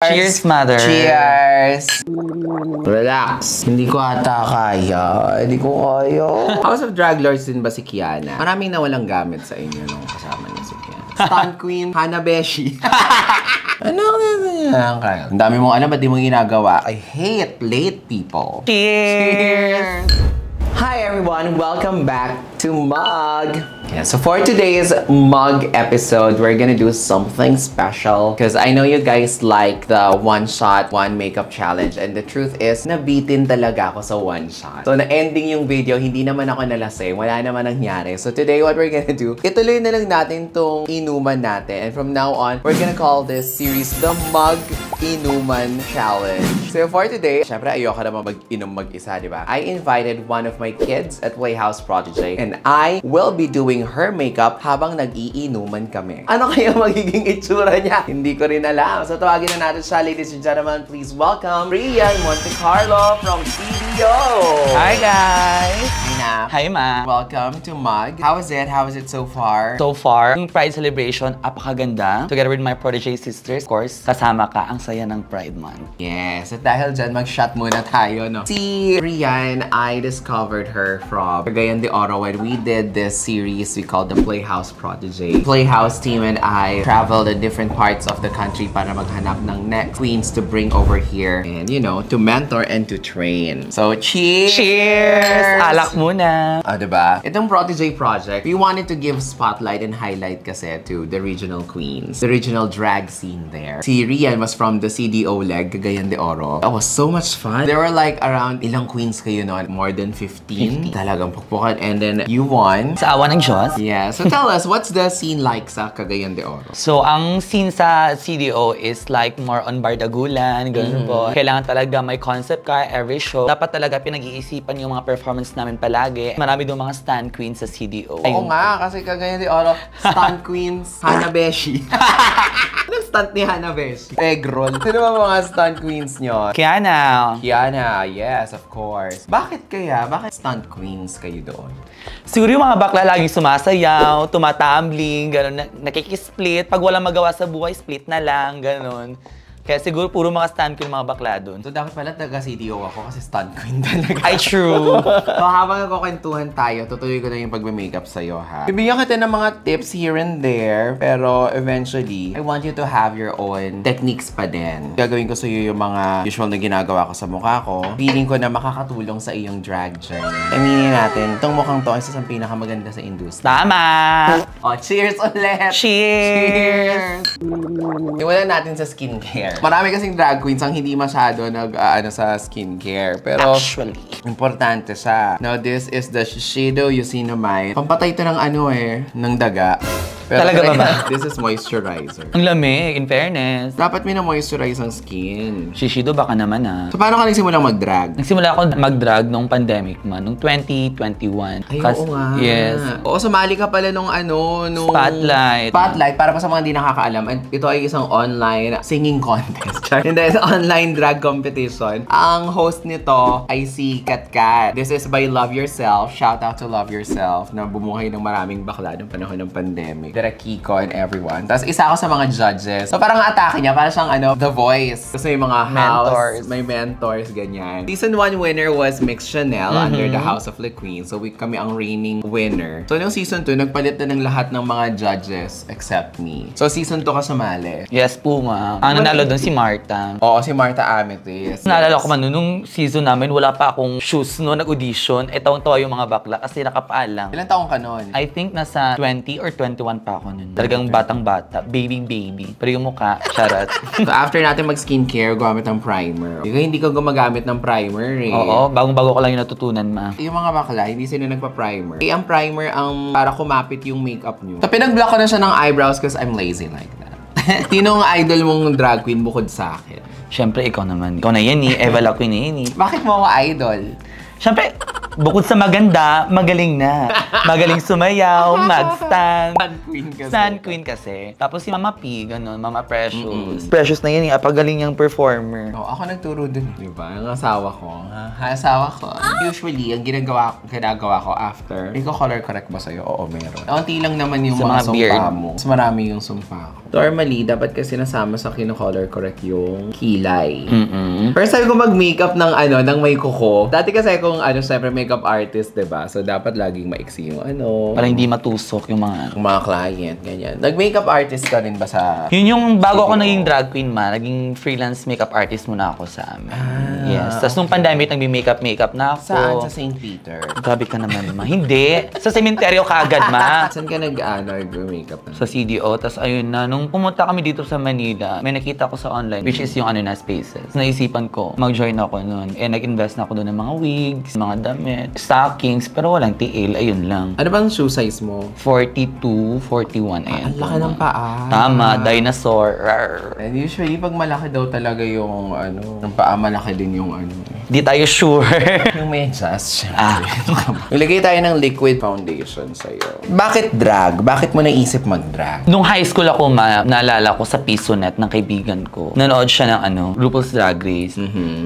Cheers, mother! Cheers! Relax. Hindi ko ata kaya. Hindi ko kaya. House of Drag Lords din ba si Kiana? Maraming nawalang gamit sa inyo nung kasama niya si Kiana. Stunt Queen, Hanabeshi. Ano yan? Ang dami mong alam, ba't di mo ginagawa? I hate late people. Cheers! Hi everyone! Welcome back to Mug! Yeah, so for today's Mug episode, we're gonna do something special because I know you guys like the one shot, one makeup challenge, and the truth is, nabitin talaga ako sa one shot. So na-ending yung video, hindi naman ako nalasing, wala naman nangyari. So today, what we're gonna do, ituloy na lang natin tong inuman natin. And from now on, we're gonna call this series the Mug Inuman Challenge. So for today, syempre ayoko naman mag-inom mag-isa, di ba? I invited one of my kids at Playhouse Prodigy, and I will be doing her makeup habang nag-iinuman kami. Ano kaya magiging itsura niya? Hindi ko rin alam. So tawagin na natin siya, ladies and gentlemen. Please welcome Rian Monte Carlo from CDO. Hi guys! Hi na. Hi ma! Welcome to Mug. How is it? How is it so far? So far, yung Pride celebration, apakaganda. Together with my protege sisters, of course, kasama ka, ang saya ng Pride Month. Yes. At dahil dyan, mag-shot muna tayo, no? Si Rian, I discovered her from Cagayan de Oro when we did this series we called the Playhouse Prodigy. Playhouse team and I traveled in different parts of the country para maghanap ng next queens to bring over here and, you know, to mentor and to train. So, cheers! Cheers! Alak muna! Diba? Itong Prodigy project, we wanted to give spotlight and highlight kasi to the regional queens, the regional drag scene there. Si Rian was from the CDO leg, Cagayan de Oro. That was so much fun. There were like around ilang queens kayo noon? More than 15? Talagang pukpukan. And then you won. Sa awa ng Diyos? Yeah. So tell us, what's the scene like sa Cagayan de Oro? So, ang scene sa CDO is like more on bardagulan, gano'n po. Kailangan talaga may concept ka every show. Dapat talaga pinag-iisipan yung mga performance namin palagi. Marami doon mga stand queens sa CDO. Oo nga, kasi Cagayan de Oro, stunt queens, Hanabeshi. Anong stunt ni Hanabeshi? Egg roll. Sino ba mga stunt queens nyo? Kiana! Kiana, yes, of course. Bakit kaya? Bakit stunt queens kayo doon? Siguro yung mga bakla laging sumasayaw, tumatumbling, gano'n, nakikisplit. Pag walang magawa sa buhay, split na lang, gano'n. Kaya siguro puro mga stand queen mga bakla doon. So dapat pala taga-CDO ako kasi stunt queen talaga. Ay, true! So habang nagkukwentuhan tayo, tutuloy ko na yung pag-makeup sa'yo, ha? Bibigyan kita ng mga tips here and there, pero eventually, I want you to have your own techniques pa din. Gagawin ko sa'yo yung mga usual na ginagawa ko sa mukha ko. Feeling ko na makakatulong sa iyong drag journey. Aminin natin, itong mukhang to ay isa sa pinakamaganda sa industry. Tama! Oh, cheers ulit! Cheers! Iwala natin sa skincare. Marami kasing drag queens ang hindi masyado nag-ano sa skincare. Pero, actually, importante siya. Now, this is the Shiseido Eucenomide. Pampatay ito ng ano ng daga. Pero talaga ba? This is moisturizer. Ang lamig, in fairness. Dapat mina-moisturize ang skin. Shishido, baka naman ah. So, paano ka nagsimulang mag-drag? Nagsimula ako mag-drag nung pandemic man, nung 2021. Ay, oo nga. Yes. Oo, sumali ka pala nung nung Spotlight. Spotlight, para pa sa mga hindi nakakaalam. Ito ay isang online singing contest. Hindi, it's online drag competition. Ang host nito ay si Katkat. This is by Love Yourself. Shout out to Love Yourself na bumuhay ng maraming bakla ng panahon ng pandemic. Direk Kiko and everyone. Tapos isa ako sa mga judges. So parang atake niya, parang siyang The Voice. Tapos may mga mentors. May mentors, ganyan. Season 1 winner was Mix Chanel under the House of Le Queen. So kami ang reigning winner. So nung season 2, nagpalit na ng lahat ng mga judges except me. So season 2 ka sumali. Yes po, ma'am. Ang nanalo doon si Marta. Oo, si Marta Amethyst. Naalala ko man, nung season namin, wala pa akong shoes no, nag-audition. Tawang-tawa yung mga bakla kasi nakapaalang. Ilang taong ka nun? I think nasa 20 or 21 pa ako nun. Talagang batang-bata. Baby. Pero yung mukha, charot. So after natin mag-skincare, gamit ng primer. Hindi ka gumagamit ng primer eh. Oo, bagong-bago ko lang yung natutunan, ma. Yung mga bakla, hindi sila nagpa-primer. Ang primer ang para kumapit yung makeup nyo. So pinag-block ko na siya ng eyebrows because I'm lazy like that. Sinong idol mong drag queen bukod sa akin? Siyempre, ikaw naman. Ikaw na yan eh. Eva La Queen na yan eh. Bakit mo ako idol? Siyempre, Bukod sa maganda, magaling na. Magaling sumayaw, mag-stand. Sun queen kasi. Sun queen kasi. Tapos si Mama P, ganun, Mama Precious. Precious na yun, apagaling niyang performer. Oh, ako nagturo dun, di ba? Ang asawa ko. Asawa ko. Usually, ang ginagawa ko after, may color correct ba sa'yo? Oo, meron. Kaunti lang naman yung Sa mga mga beard sumpa mo. Mas marami yung sumpa ko. Normally, dapat kasi nasama sa kino-color correct yung kilay. Pero sabi ko mag-makeup ng ng may kuko. Dati kasi kung syempre makeup artist, di ba? So, dapat laging maiksi yung Para hindi matusok yung mga client, ganyan. Nag-makeup artist ka rin ba sa... Yun yung bago ako naging drag queen naging freelance makeup artist muna ako sa amin. Yes. Tapos nung pandemic, nagbi-makeup na ako. Saan? Sa St. Peter? Grabe ka naman, ma. Hindi. Sa sementeryo kaagad, ma. Saan ka nag-makeup na? Sa CDO. Tapos ayun na, nung pumunta kami dito sa Manila, may nakita ko sa online, which is yung Spaces. Naisipan ko, mag-join ako nun. Nag-invest na ako doon ng mga wigs, mga damit, stockings, pero walang tiil. Ayun lang. Ano bang shoe size mo? 42, 41. Ayan. Ang laki ng paa. Tama, dinosaur. And usually, pag malaki daw talaga yung ng paa, malaki din yung Di tayo sure. yung medyas, syempre. Ilagay tayo ng liquid foundation sa'yo. Bakit drag? Bakit mo naisip mag-drag? Nung high school ako, naalala ko sa Pisonet ng kaibigan ko. Nanood siya ng RuPaul's Drag Race.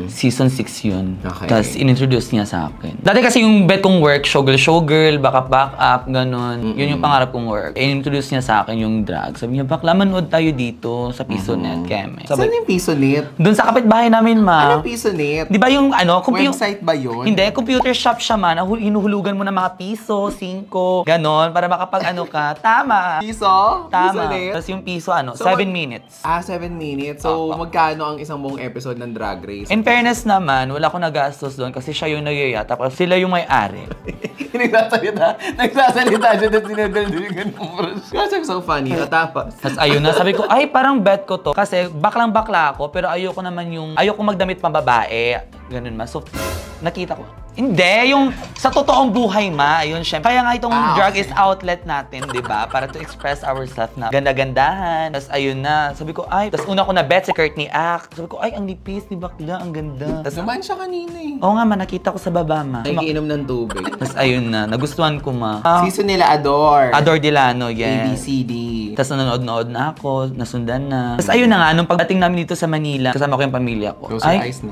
Season 6 yun. Okay. Tapos in-introduce niya sa akin. Dati kasi yung bet kong work, showgirl, back up, ganun. Yun yung pangarap kong work. In-introduce niya sa akin yung drag. Sabi niya, bakla, manood tayo dito sa Pisonet, Keme. Saan yung Pisonet? Doon sa kapitbahay namin, ma. Ano Pisonet? Di ba yung website ba yun? Hindi, computer shop siya, man. Hinuhulugan mo ng mga piso, 5, ganon, para makapag ka. Tama. Piso? Tama. Pisonet? Tapos yung piso, 7 minutes. 7 minutes. So, magkano ang isang buong episode ng Drag Race? In fairness naman, wala akong nagastos doon kasi siya yung nagyaya, tapos sila yung may-ari. Nagsasalita siya na sinadaldigan mo. Kasi so funny. Tapos ayun na, sabi ko, ay parang bet ko to. Kasi baklang-bakla ako, pero ayoko magdamit pang babae. Ganun ma. So, nakita ko. Hindi, yung sa totoong buhay, ma. Yun, syempre. Kaya nga itong drag is outlet natin, di ba? Para to express ourselves na ganda-gandahan. Tapos ayun na, sabi ko, ay. Tapos una ko na bet si Courtney Act. Sabi ko, ay, ang nipis ni bakla, ang ganda. Tapos naman siya kanina eh. Oo nga, ma, nakita ko sa baba, ma. Nagiinom ng tubig. Tapos ayun na, nagustuhan ko, ma. Season nila Adore. Adore Delano, yes. ABCD. Tapos nanonood na ako, nasundan na. Tapos ayun na nga, nung pagdating namin dito sa Manila, kasama ko yung pamilya ko.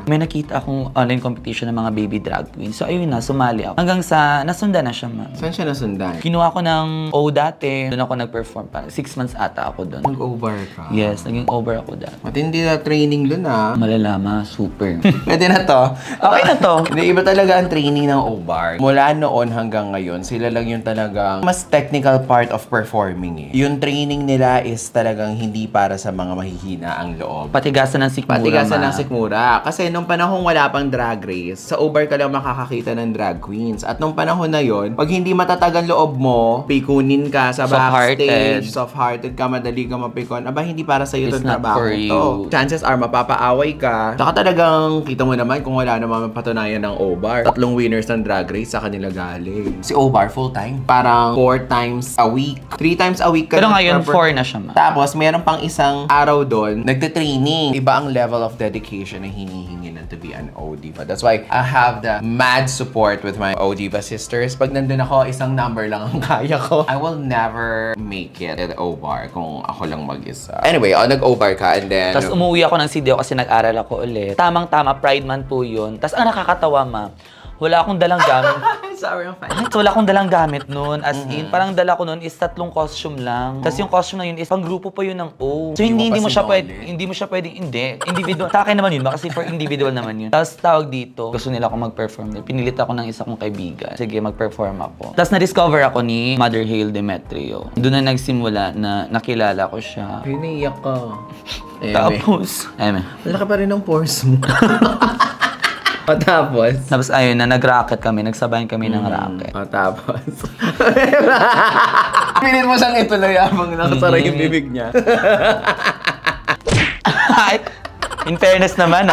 May nakita akong online competition ng mga baby drag queen. So ayun na, sumali ako. Hanggang sa nasundan na siya, ma. Saan siya nasundan? Kinuha ko ng O dati. Doon ako nag-perform pa. 6 months ata ako doon. Nag-over ka? Yes, naging over ako dati. Matindi na training doon Malalama, super. Pwede na to. Okay na to. Hindi, iba talaga ang training ng O-Bar. Mula noon hanggang ngayon, sila lang yung talagang mas technical part of performing eh. Yung training nila is talagang hindi para sa mga mahihina ang loob. Patigasan ng sikmura, Patigasan ng sikmura. Kasi nung panahong wala pang drag race, sa O-Bar ka lang makakakita ng drag queens. At nung panahon na yon, pag hindi matatagal loob mo, pikunin ka sa backstage, soft-hearted ka, madali ka mapikon, aba hindi para sa'yo itong trabaho to. Chances are mapapaaway ka. Saka talagang kita mo naman kung wala naman mapatunayan ng O-Bar. 3 winners ng drag race sa kanila galing. Si O-Bar full-time. Parang 4 times a week. 3 times a week ka. Pero ngayon 4 na siya, ma. Tapos mayroon pang isang araw doon, nagte-training. Iba ang level of dedication na hinihingi na to be an O-Diva. That's why I have the mad support with my O-Diva sisters. Pag nandun ako, isang number lang ang kaya ko. I will never make it at O-Bar kung ako lang mag-isa. Anyway, nag-O-Bar ka and then... Tapos umuwi ako ng CDO kasi nag-aral ako ulit. Tamang-tama, Pride Month po yun. Tapos ang nakakatawa, ma, wala akong dalang gamit. Sorry, I'm fine. Wala akong dalang gamit nun. As in, parang dala ko nun is 3 costume lang. Tapos yung costume na yun is pang grupo pa yun ng O. So hindi mo siya pwedeng, individual. Sa akin naman yun, kasi for individual naman yun. Tapos tawag dito, gusto nila ako mag-perform. Pinilit ako ng isa kong kaibigan. Sige, mag-perform ako. Tapos na-discover ako ni Mother Hale Demetrio. Doon na nagsimula na nakilala ko siya. Piniyak ka. Tapos, malaki pa rin ang pores mo. Tapos ayun na, nag-racket kami. Nagsabayan kami ng racket. Tapos pilit mo siyang ituloy habang nakasara yung bibig niya. In fairness naman,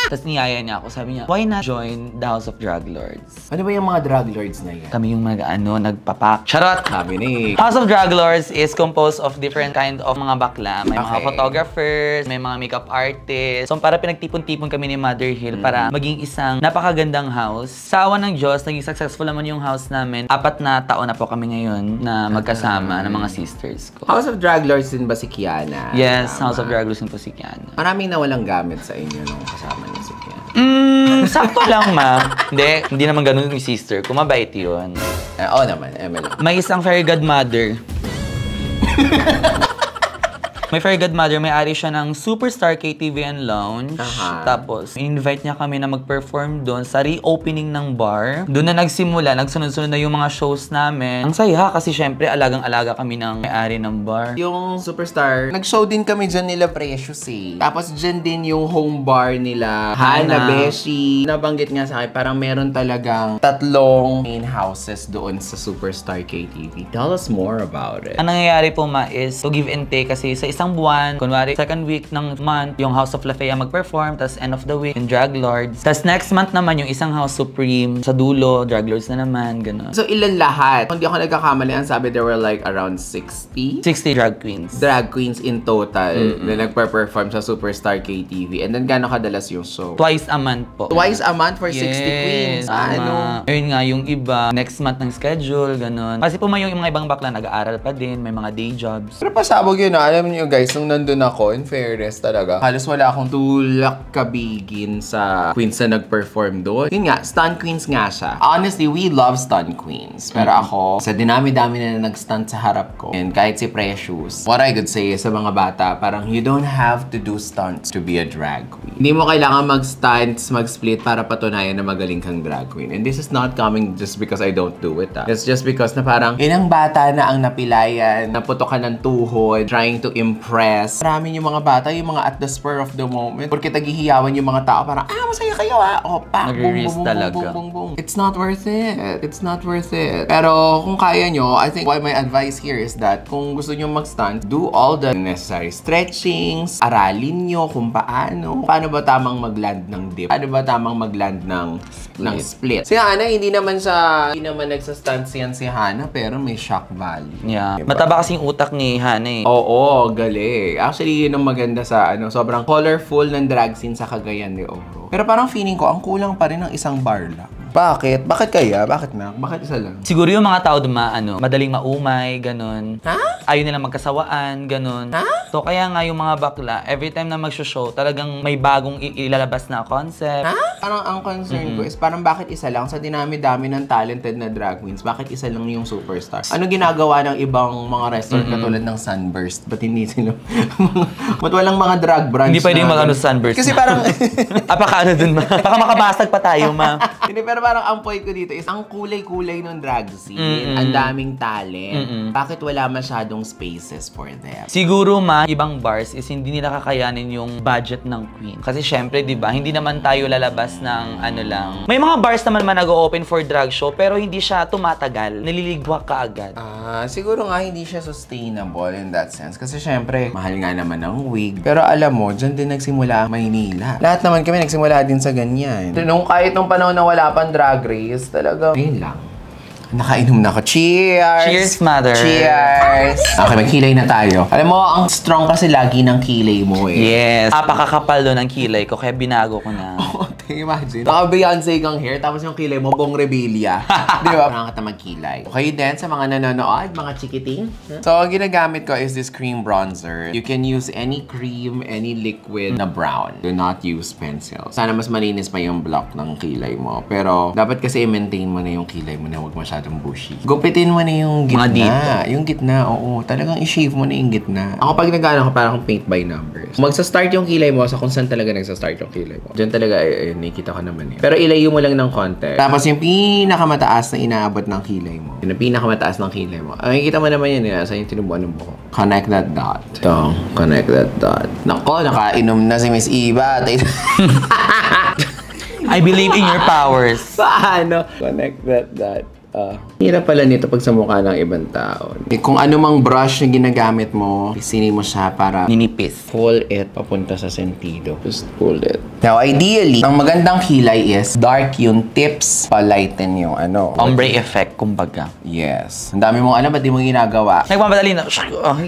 Tapos niyaya niya ako, sabi niya, why not join the House of Drug Lords? Ano ba yung mga drug lords na yan? Kami yung nagpapak. Charot! Sabi ni... House of Drug Lords is composed of different kind of mga bakla. May mga Okay. photographers, may mga makeup artists. So para pinagtipon-tipon kami ni Mother Hill para maging isang napakagandang house. Sa awa ng Diyos, naging successful naman yung house namin. 4 na taon na po kami ngayon na magkasama ng mga sisters ko. House of Drug Lords din ba si Kiana? Yes, Tama. House of Drag Lords po si Kiana. Maraming nawalang gamit sa inyo nung kasama niyo si Kiana. Sakto lang, ma'am. Hindi naman ganun yung sister ko. Mabait yun. Oo naman, Emily. May isang fairy godmother. May fairy godmother, may-ari siya ng Superstar KTV and Lounge. Tapos, invite niya kami na mag-perform doon sa reopening ng bar. Doon na nagsimula, nagsunod-sunod na yung mga shows namin. Ang saya kasi syempre, alagang-alaga kami ng may-ari ng bar. Yung Superstar, nag-show din kami dyan nila Precious eh. Tapos dyan din yung home bar nila, Hana, Beshi. Nabanggit nga sa akin, parang meron talagang 3 main houses doon sa Superstar KTV. Tell us more about it. Ang nangyayari po, ma, is to give and take kasi sa isang buwan, kunwari, second week ng month, yung House of La Fea mag-perform, tas end of the week, yung Drag Lords. Tas next month naman, yung isang House Supreme, sa dulo, Drag Lords na naman, gano'n. So ilan lahat? Kung di ako nagkakamali, ang sabi there were like around 60 drag queens. drag queens in total na nagpa-perform sa Superstar KTV. And then gano'n kadalas yung show? Twice a month po. Twice a month for 60 queens. Ano? Ayun nga, yung iba, next month ng schedule, gano'n. Kasi po may yung mga ibang bakla, nag-aaral pa din, may mga day jobs. Pero pasabog yun, alam niyo guys, nung nandun ako, in fairness talaga, halos wala akong tulak kabigin sa queens na nag-perform doon. Yun nga, stunt queens nga siya. Honestly, we love stunt queens. Pero ako, sa dinami-dami na nag-stunt sa harap ko, and kahit si Precious, what I could say sa mga bata, parang you don't have to do stunts to be a drag queen. Hindi mo kailangan mag-stunts, mag-split para patunayan na magaling kang drag queen. And this is not coming just because I don't do it. It's just because na parang ilang bata na ang napilayan, naputokan ng tuhod, trying to impress. Marami yung mga bata, yung mga at the spur of the moment. Porque taghihiyawan yung mga tao, parang, masaya kayo O, pak, boom, boom, boom, boom, boom, boom, boom. It's not worth it. It's not worth it. Pero kung kaya nyo, I think my advice here is that kung gusto nyo mag-stunt, do all the necessary stretchings, aralin nyo kung paano. Paano ba tamang mag-land ng dip? Paano ba tamang mag-land ng split? Si Hana, hindi naman nagsa-stunt yan si Hana, pero may shock value. Yeah. Diba? Mataba kasi yung utak ni Hana eh. Oo, galing. Actually, yun ang maganda sa sobrang colorful ng drag scene sa Cagayan de Oro. Pero parang feeling ko, ang kulang pa rin ng isang bar lang. Bakit? Bakit kaya? Bakit na? Bakit isa lang? Siguro yung mga tao madaling maumay, ganun. Ha? Ayaw nila magkasawaan, ganun. Ha? So kaya nga yung mga bakla, every time na mag-show, talagang may bagong ilalabas na concept. Ha? Parang ang concern ko is parang bakit isa lang? Sa dinami-dami ng talented na drag queens, bakit isa lang yung superstar? Ano ginagawa ng ibang mga restaurant katulad ng Sunburst? Ba't hindi sila? Ba't walang mga drag branch Hindi pwedeng mag-ano Sunburst. Kasi parang... Apaka dun, ma? Baka makabasag pa tayo, ma. Hindi, pero parang ang point ko dito is ang kulay-kulay ng drag scene. Ang daming talent. Bakit wala masyadong spaces for them? Siguro, ma, ibang bars is hindi nila kakayanin yung budget ng queen. Kasi syempre, di ba, hindi naman tayo lalabas ng ano lang. May mga bars naman nag-open for drag show, pero hindi siya tumatagal. Naliligwak ka agad. Siguro nga hindi siya sustainable in that sense. Kasi syempre, mahal nga naman ang wig. Pero alam mo, dyan din nagsimula ang Maynila. Lahat naman kami nagsimula din sa ganyan. Kahit nung panahon na wala pang drag race, talaga. Ayun lang. Nakainom na ako. Cheers! Cheers, mother! Cheers! Okay, maghilay na tayo. Alam mo, ang strong kasi lagi ng kilay mo eh. Yes. Apakakapal doon ang kilay ko, kaya binago ko na. Imagine. Naka-Beyonce kang hair, tapos yung kilay mo, Bong Revilla. Di ba? Parang ka magkilay. Okay din sa mga nanonood, mga chikiting. So, ang ginagamit ko is this cream bronzer. You can use any cream, any liquid na brown. Do not use pencils. Sana mas malinis pa yung block ng kilay mo. Pero, dapat kasi i-maintain mo na yung kilay mo na huwag masyadong bushy. Gupitin mo na yung gitna. Mga dito. Yung gitna, oo. Talagang i-shave mo na yung gitna. Ako pag nag-ano ko, parang paint by numbers. Magsa-start yung kilay mo sa kung saan talaga nagsa-start yung kilay mo. Diyan talaga, nakikita ko naman eh. Pero ilayo mo lang ng konti. Tapos yung pinakamataas na inaabot ng kilay mo. Yung pinakamataas ng kilay mo. Nakikita mo naman yun eh. Sa yung tinubuan ng buhok. Connect that dot. Ito. Connect that dot. Nako, nakainom na si Miss Eva. I believe in your powers. Paano? Connect that dot. Hirap pala nito pag sa mukha ng ibang tao. Kung ano mang brush na ginagamit mo, isinin mo siya para Ninipis. pull it papunta sa sentido. Just pull it. Now, ideally, ang magandang kilay is dark yung tips, palighten yung ano. Ombre effect, kumbaga. Yes. Ang dami mong ba't di mo ginagawa? Nagmamadali na.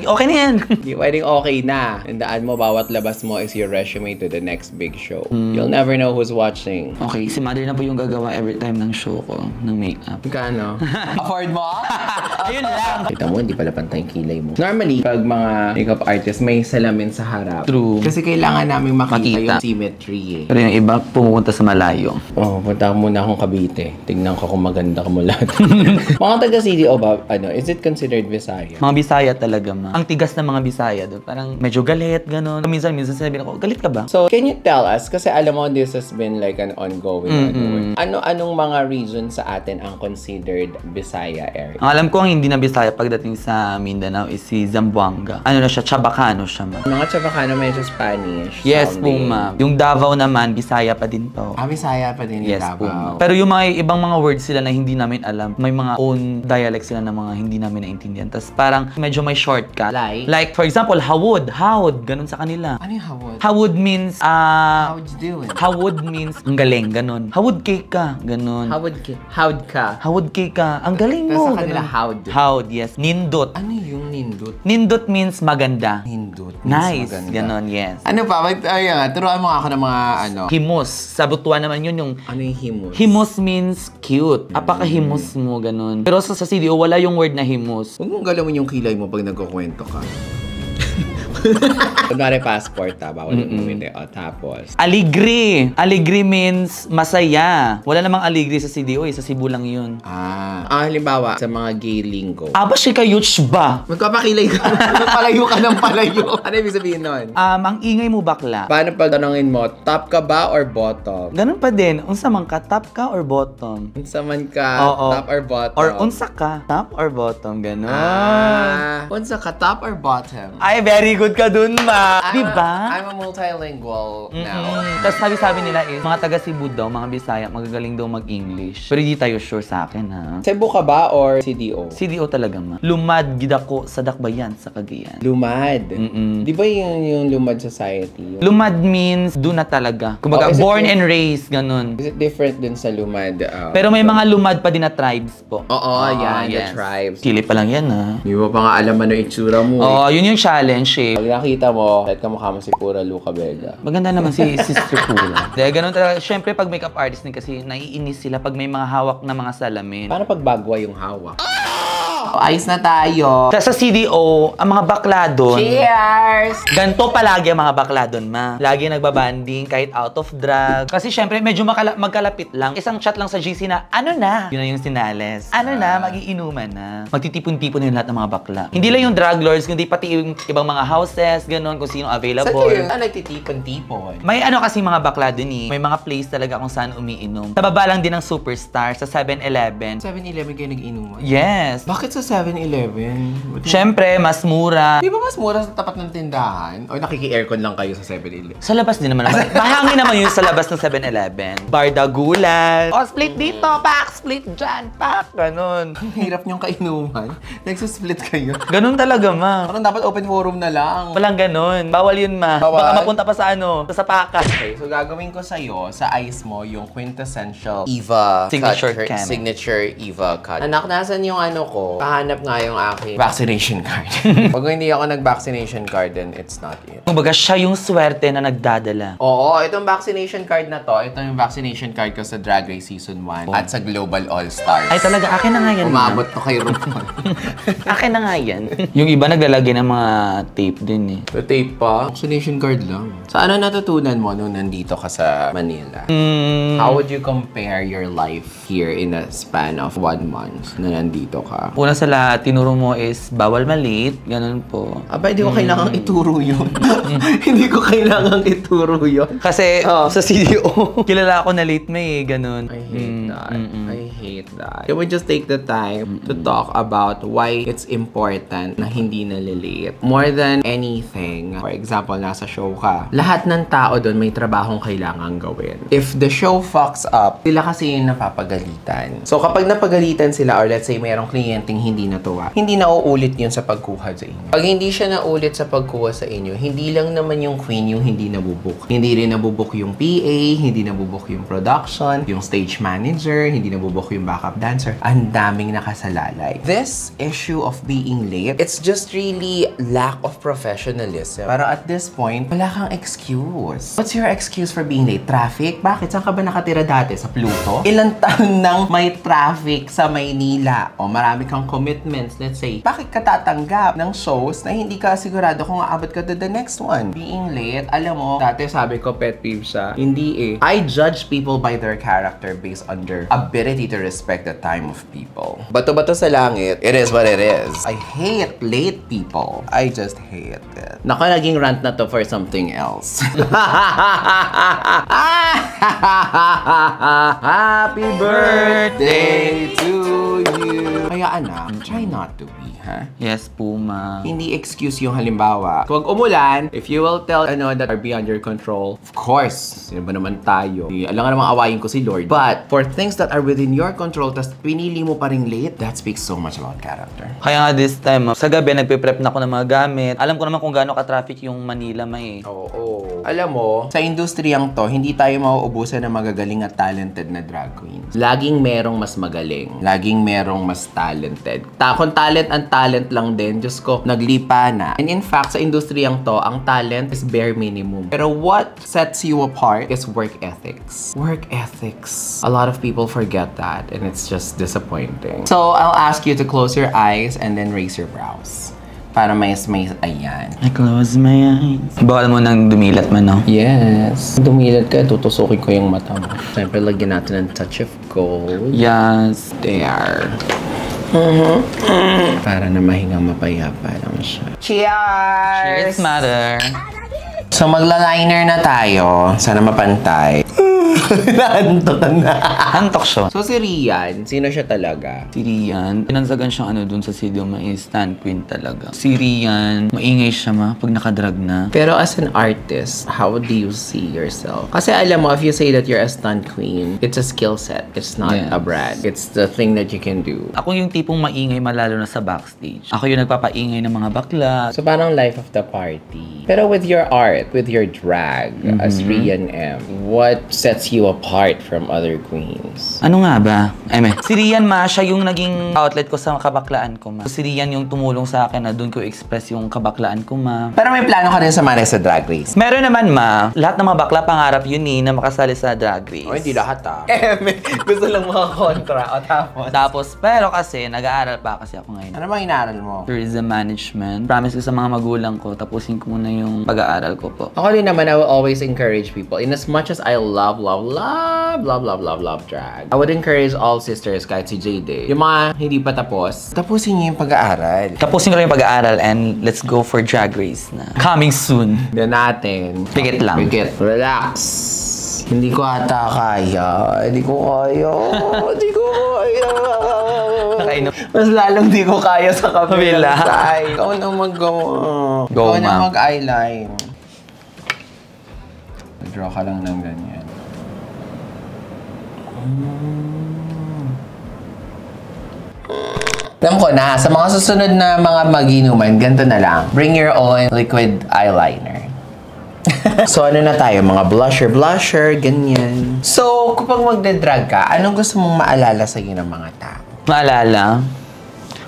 Okay na yan. Hindi pwedeng okay na. Tandaan mo, bawat labas mo is your resume to the next big show. You'll never know who's watching. Okay, si Mother na po yung gagawa every time ng show ko, ng makeup. Kano? Afford mo? Ayun lang. Kita mo, hindi pala pantay yung kilay mo. Normally, pag mga makeup artist, may salamin sa harap. True. Kasi kailangan namin makita Makita. yung symmetry eh. Pero yung iba, pumupunta sa malayo. Oh, punta muna akong Cavite. Tignan ko kung maganda ka mula. Mga taga-CDO ba, is it considered Visaya? Mga Bisaya talaga, ma. Ang tigas ng mga Bisaya doon. Parang medyo galit, gano'n. Minsan sabihin ako, galit ka ba? So, can you tell us, kasi alam mo, this has been like an ongoing anong mga regions sa atin ang considered Bisaya area? Ang alam ko, ang hindi na Bisaya pagdating sa Mindanao is si Zamboanga. Ano na siya, Chabacano siya, ma. Mga Chabacano medyo Spanish. Yes po, sounding. ma. Yung Davao naman, Bisaya pa din po. Bisaya pa din yung Yes po, Davao. ma. Pero yung mga ibang mga words sila na hindi namin alam, may mga own dialect sila na mga hindi namin naintindihan. Tapos parang medyo may shortcut. Like, for example, hawod. Hawod. Ganun sa kanila. Ano yung hawod? Hawod means, How would you do it? hawod means, ang galing, ganun. Hawod cake ka, ganun. Hawod ka. Hawod cake ka, ang galing Tapos mo. sa kanila, ganun. hawd. Hawd, yes. Nindot. Ano yung nindut? Nindot means maganda. Nindut. Nice, Maganda. ganun, yes. Ano pa? Ayun nga, turuan mo ako ng mga ano. Himus. Sa Butuan naman yun yung Ano yung himus? himus means cute. Apaka-himus mo, ganun. Pero sa CDO, wala yung word na himus. Huwag mong galawin yung kilay mo pag nagkukwento ka. Kunwari passport bawal yung bumili. O, tapos. Aligri. Aligri means masaya. Wala namang aligri sa CDO sa Cebu lang yun. Halimbawa, sa mga gay lingo. Aba, shika yuch ba? Magpapakilay ka. Palayo ka ng palayo. Ano ibig sabihin nun? Ang ingay mo bakla. Paano pag tanongin mo, top ka ba or bottom? Ganun pa din. Unsa man ka, top ka or bottom? Unsa man ka, Oo. top or bottom? Or unsa ka, top or bottom? Ganun. Unsa ka, top or bottom? Ay, very good ka dun, ma. Diba? I'm a multilingual now. Tapos sabi nila is, mga taga Cebu daw, mga Bisaya, magagaling daw mag-English. Pero hindi tayo sure sa akin, ha? Cebu ka ba or CDO? CDO talaga, ma. Lumad gidako sa dakbayan sa Cagayan. Lumad. Di ba yung Lumad Society? Lumad means doon na talaga. Kumbaga, Oh, is it born yung- and raised, ganun. Is it different dun sa Lumad? Pero may mga lumad pa din na tribes po. Oo, yan, the tribes. Kili pa lang yan, ha? Di mo pa nga alam ano itsura mo. Oo, yun yung challenge, eh. Pag nakita mo, kahit kamukha mo si Pura Luca Bella. Maganda naman si Sister Pula. Dahil ganun talaga. Siyempre, pag makeup artist din kasi, naiinis sila pag may mga hawak na mga salamin. Paano pag bagwa yung hawak? Ayos na tayo. Sa CDO, ang mga bakla doon, Cheers! ganito palagi ang mga bakla doon, ma. Lagi nagbabanding kahit out of drug. Kasi syempre, medyo magkalapit lang. Isang chat lang sa GC na, ano na? Yun na yung sinales. Ano na? Magiinuman na. Magtitipon-tipon na yung lahat ng mga bakla. Hindi lang yung drug lords, kundi pati yung ibang mga houses, ganun, kung sino Saan available. yun? Nagtitipon-tipon? May ano kasi mga bakla dun eh. May mga place talaga kung saan umiinom. Sa baba lang din ng Superstar, sa 7-Eleven. 7-Eleven kayo nag-inuman? Yes. Bakit sa 7-Eleven? Syempre, mas mura. Di ba mas mura sa tapat ng tindahan? O nakiki-aircon lang kayo sa 7-Eleven? Sa labas din naman. Mahangin naman yun sa labas ng 7-Eleven. Bardagulan. O, split dito, pak! Split dyan, pak! Ganon. Ang hirap niyong kainuman. Nagsusplit kayo. Ganon talaga, ma. Parang dapat open forum na lang. Walang ganon. Bawal yun, ma. Bawal? Baka mapunta pa sa ano, sa sapakan. Okay, so gagawin ko sa'yo, sa eyes mo, yung quintessential Eva Signature cut. cam. Signature Eva cut. Anak, nasan yung ano ko? Kahanap nga yung aking vaccination card. Pag hindi ako nag-vaccination card, then it's not it. Kumbaga, siya yung swerte na nagdadala. Oo, itong vaccination card na to, ito yung vaccination card ko sa Drag Race Season 1 at sa Global All-Stars. Ay, talaga, akin na nga yan, ma. Umabot to kay RuPaul. Akin na nga yan. Yung iba naglalagay ng mga tape din eh. Sa tape pa? Vaccination card lang. So, ano natutunan mo nung nandito ka sa Manila? How would you compare your life here in a span of 1 month na nandito ka? Una sa lahat, tinuro mo is bawal malit, ganun po. Aba, hindi ko kailangang ituro yun. Hindi ko kailangang ituro yun. Kasi Oh. sa CDO, kilala ako na late may ganun. I hate that. I hate that. Can we just take the time to talk about why it's important na hindi nalilate? More than anything, for example, nasa show ka, lahat ng tao doon may trabahong kailangan gawin. If the show fucks up, sila kasi yung napapagalitan. So kapag napagalitan sila, or let's say mayroong kliyenteng hindi natuwa, hindi na uulit yun sa pagkuha sa inyo. Pag hindi siya naulit sa pagkuha sa inyo, hindi lang naman yung queen yung hindi nabubuk. Hindi rin nabubuk yung PA, hindi nabubuk yung production, yung stage manager, hindi nabubuk yung backup dancer. Ang daming nakasalalay. This issue of being late, it's just really lack of professionalism. Pero at this point, wala kang excuse. What's your excuse for being late? Traffic? Bakit? Saan ka ba nakatira dati? Sa Pluto? Ilang taon nang may traffic sa Maynila? O marami kang commitments, let's say. Bakit ka tatanggap ng shows na hindi ka sigurado kung aabot ka to the next one? Being late, alam mo, dati sabi ko pet peeve siya. Hindi eh. I judge people by their character based on their ability to respect the time of people. Bato-bato sa langit, it is what it is. I hate late people. I just hate it. Naku, naging rant na to for something else. Happy birthday to you. Kaya anak, try not to be, ha? Yes po, ma. Hindi excuse yung halimbawa. Kung umulan, if you will tell that are beyond your control, of course, sino ba naman tayo? Alam nga namang awayin ko si Lord. But for things that are within your control, tas pinili mo pa rin late, that speaks so much about character. Kaya nga this time, sa gabi, nagpe-prep na ako ng mga gamit. Alam ko naman kung gaano ka-traffic yung Manila, may. Oo. Alam mo, sa industriyang to, hindi tayo mauubusan ng magagaling at talented na drag queens. Laging merong mas magaling. Laging merong mas talented. Kung talent ang talent lang din, Diyos ko, naglipa na. And in fact, sa industriyang to, ang talent is bare minimum. Pero what sets you apart is work ethics. Work ethics. A lot of people forget that, and it's just disappointing. So, I'll ask you to close your eyes and then raise your brows. Para may ayan. I close my eyes. Bawal mo nang dumilat man, no? Yes. Dumilat ka, tutusukin ko yung mata mo. Siyempre, lagyan natin ng touch of gold. Yes. There. Para na mahingang mapayapa lang siya. Cheers! Cheers, mother. So, magla-liner na tayo. Sana mapantay. Naantokan na. Antok siya. So, si Rian, sino siya talaga? Si Rian, pinansagan siyang dun sa CDO, may stand queen talaga. Si Rian, maingay siya pag nakadrag na. Pero as an artist, how do you see yourself? Kasi alam mo, if you say that you're a stunt queen, it's a skill set. It's not a brand. It's the thing that you can do. Ako yung tipong maingay malalo na sa backstage. Ako yung nagpapaingay ng mga bakla. So, parang life of the party. Pero with your art, with your drag, as Rian M, what sets you apart from other queens? Ano nga ba? Si Rian siya yung naging outlet ko sa kabaklaan ko, Si Rian yung tumulong sa akin na doon ko express yung kabaklaan ko, Pero may plano ka rin sumali sa Drag Race? Meron naman, Lahat ng mga bakla pangarap yun na makasali sa Drag Race. Oh, hindi lahat, Gusto lang mga kontra. O tapos, pero kasi, nag-aaral pa kasi ako ngayon. Ano bang inaaral mo? Tourism management. Promise ko sa mga magulang ko, tapusin ko muna yung pag-aaral ko po. Ako din naman, I will always encourage people. In as much as I love drag, I would encourage all sisters, kahit si Jade, yung mga hindi pa tapos, tapusin niyo yung pag-aaral. Tapusin ko lang yung pag-aaral and let's go for Drag Race na. Coming soon. Yan natin. Pigit lang. Pigit. Relax. Hindi ko ata kaya. Hindi ko kaya. Mas lalong di ko kaya sa kabila. Ikaw na mag-go. Go, Ikaw na mag-eyeline. Draw ka lang ng ganyan. Alam ko na, sa mga susunod na mga mag-inuman, ganito na lang. Bring your own liquid eyeliner. So, ano na tayo? Mga blusher, ganyan. So, kapag magde-drag ka, anong gusto mong maalala sa'yo ng mga tao? Maalala?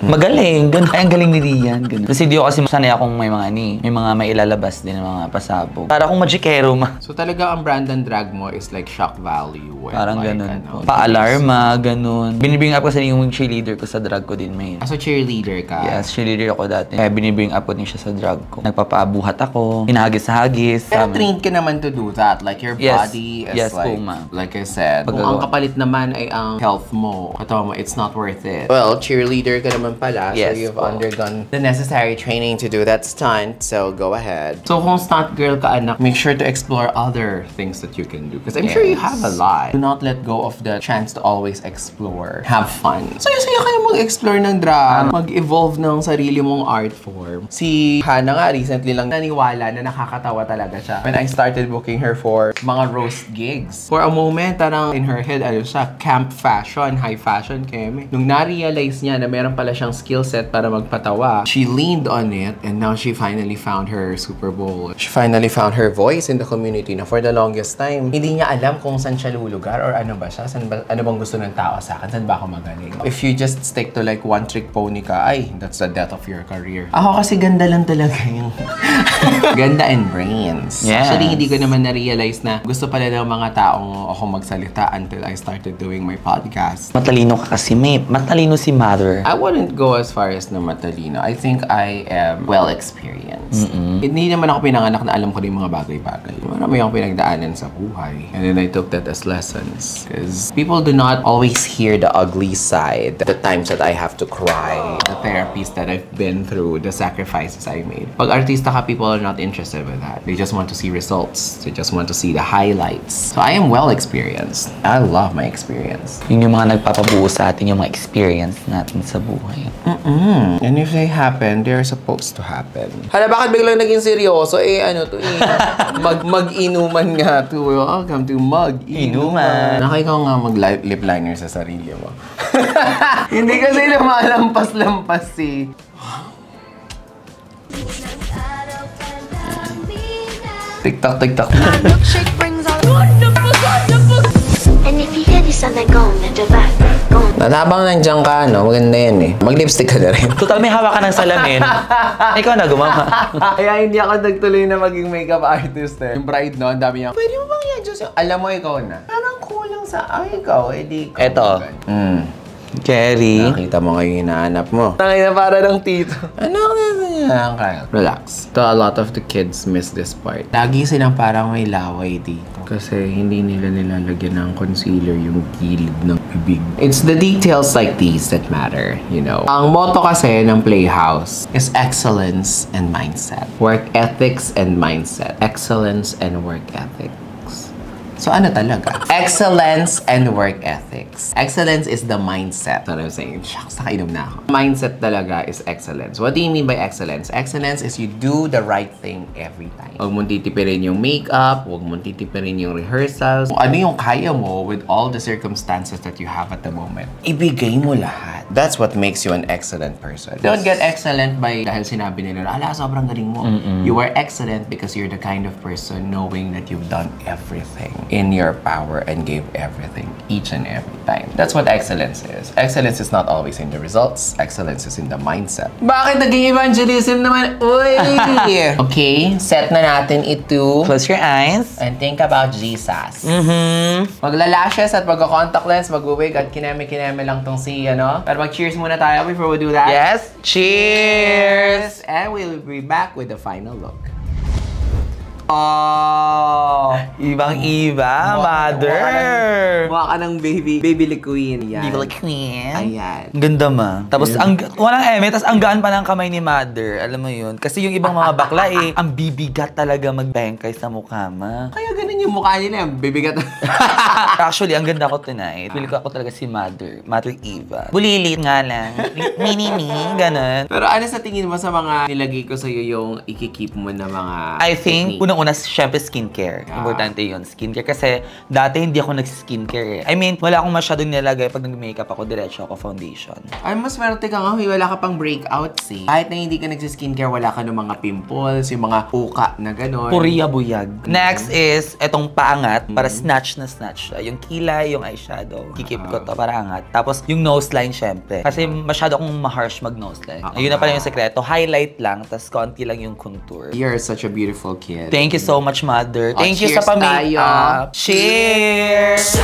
Magaling, ganun. Ay, ang galing ni Rian, ganun. Kasi di ko kasi sanay akong may mga may mga mailalabas din ng mga pasabog. Para akong magikero, So talaga ang brand ng drag mo is like shock value. Parang like, ganun po. Pa-alarma, ganun. Binibring up kasi yung cheerleader ko sa drag ko din may. So cheerleader ka? Yes, cheerleader ako dati. Kaya binibring up ko din siya sa drag ko. Nagpapaabuhat ako, hinahagis-hagis. Pero trained ka naman to do that. Like your body is like I said. Kung ang kapalit naman ay ang health mo, katawa mo, it's not worth it. Well, cheerleader ka naman naman pala. Yes, so you've po. undergone the necessary training to do that stunt. So go ahead. So kung stunt girl ka anak, make sure to explore other things that you can do. Because I'm sure you have a lot. Do not let go of the chance to always explore. Have fun. Saya-saya kayo mag-explore ng drag. Mag-evolve ng sarili mong art form. Si Hannah nga recently lang naniwala na nakakatawa talaga siya. When I started booking her for mga roast gigs. For a moment, tarang in her head, ano siya, camp fashion, high fashion keme. Nung na-realize niya na meron pala siyang skill set para magpatawa, she leaned on it and now she finally found her Super Bowl. She finally found her voice in the community na for the longest time, hindi niya alam kung saan siya lulugar or ano ba siya, ano bang gusto ng tao sa akin, saan ba ako magaling. If you just stick to like one trick pony ka, ay, that's the death of your career. Ako kasi ganda lang talaga yung ganda and brains. Yes. Actually, hindi ko naman na-realize na gusto pala ng mga taong ako magsalita until I started doing my podcast. Matalino ka kasi, may matalino si Mother. I wouldn't go as far as na matalino. I think I am well experienced. Hindi naman ako pinanganak na alam ko rin mga bagay-bagay. Marami akong pinagdaanan sa buhay. And then I took that as lessons. Because people do not always hear the ugly side. The times that I have to cry. The therapies that I've been through. The sacrifices I made. Pag artista ka, people are not interested with that. They just want to see results. They just want to see the highlights. So I am well experienced. I love my experience. Yun yung mga nagpapabuo sa atin, yung mga experience natin sa buhay. And if they happen, they're supposed to happen. Hala, bakit biglang naging seryoso? Ano to mag-inuman nga to. Welcome to Mag-Inuman. Ikaw nga mag-lip liner sa sarili mo. Hindi kasi lumalampas-lampas si... TikTok, TikTok. And if you hear this on the gong at the back, gong. Habang nandiyan ka, maganda yan eh. Mag-lipstick ka na rin. Total, may hawak ka ng salamin. Ikaw na gumawa. Kaya hindi ako nagtuloy na maging makeup artist eh. Yung bride no, ang dami niya, pwede mo bang i-adjust yung... Alam mo, ikaw na. Parang kulang sa... ikaw, edi ikaw. Eto. Cherry. Nakita mo ngayon hinahanap mo. Tangay na para ng tito. Ano ako na yan? Kyle? Relax. So, a lot of the kids miss this part. Lagi silang parang may laway dito. Kasi hindi nila nilalagyan ng concealer yung gilid ng bibig. It's the details like these that matter, you know. Ang motto kasi ng Playhouse is excellence and mindset. Work ethics and mindset. Excellence and work ethics. So ano talaga? Excellence and work ethics. Excellence is the mindset. So I'm saying, shucks, nakainom na ako. Mindset talaga is excellence. What do you mean by excellence? Excellence is you do the right thing every time. Huwag mong titipirin yung makeup, huwag mong titipirin yung rehearsals. Kung ano yung kaya mo with all the circumstances that you have at the moment, ibigay mo lahat. That's what makes you an excellent person. Don't get excellent by dahil sinabi nila, ala, sobrang galing mo. You are excellent because you're the kind of person knowing that you've done everything in your power and gave everything each and every time. That's what excellence is. Excellence is not always in the results. Excellence is in the mindset. Bakit naging evangelism naman? Uy! Okay, set na natin ito. Close your eyes. And think about Jesus. Magla-lashes at magka-contact lens, mag-wig at kineme-kineme lang tong si, Pero mag-cheers muna tayo before we do that. Yes. Cheers! And we'll be back with the final look. Ibang-iba, Mother. Mukha ka ng baby queen. Yan. Baby queen. Ayan. Ang ganda ma. Tapos, walang eme, tapos ang gaan pa ng kamay ni Mother. Alam mo yun? Kasi yung ibang mga bakla ang bibigat talaga magbengkay sa mukha ma. Kaya ganun yung mukha nila, bibigat. Actually, ang ganda ko tonight. Pili ko ako talaga si Mother. Mother Eva. Bulilit nga lang. Mini-me, ganun. Pero ano sa tingin mo sa mga nilagay ko sa'yo yung ikikeep mo na mga I think, technique? unang-una, syempre skincare. Importante yun, skincare. Kasi dati hindi ako nag-skincare I mean, wala akong masyadong nilagay pag nag-makeup ako, diretso ako foundation. Ay, mas swerte ka nga, wala ka pang breakouts eh. Kahit na hindi ka nag-skincare, wala ka ng mga pimples, yung mga uka na gano'n. Puriya buyag. Next is, etong paangat, para snatch na snatch. Yung kilay, yung eyeshadow. Kikip ko to, para angat. Tapos, yung nose line, syempre. Kasi masyado akong ma-harsh mag-nose line. Ayun na pala yung sekreto. Highlight lang, tapos konti lang yung contour. You're such a beautiful kid. Thank you so much, Mother. Thank you cheers sa pamilya. Cheers!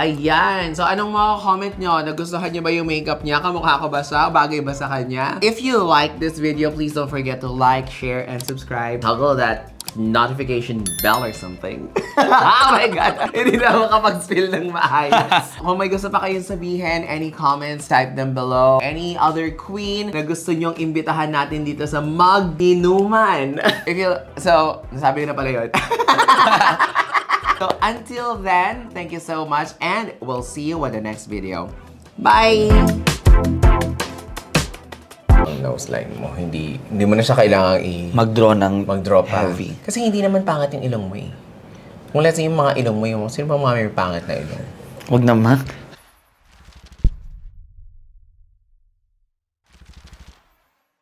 Ayan. So, anong mga comment nyo? Nagustuhan nyo ba yung makeup niya? Kamukha ko ba siya? Bagay ba sa kanya? If you like this video, please don't forget to like, share, and subscribe. Toggle that notification bell or something. Oh my God! Hindi na makapag-spill ng maayos. Kung may gusto pa kayong sabihin, any comments, type them below. Any other queen na gusto nyong imbitahan natin dito sa Mag-inuman. So, nasabi ko na pala yun. So, until then, thank you so much and we'll see you in the next video. Bye! Ang nose line mo, hindi mo na siya kailangang Mag-draw pa. heavy. Kasi hindi naman pangat yung ilong mo eh. Kung let's say yung mga ilong mo, sino ba mga may pangat na ilong? Huwag naman.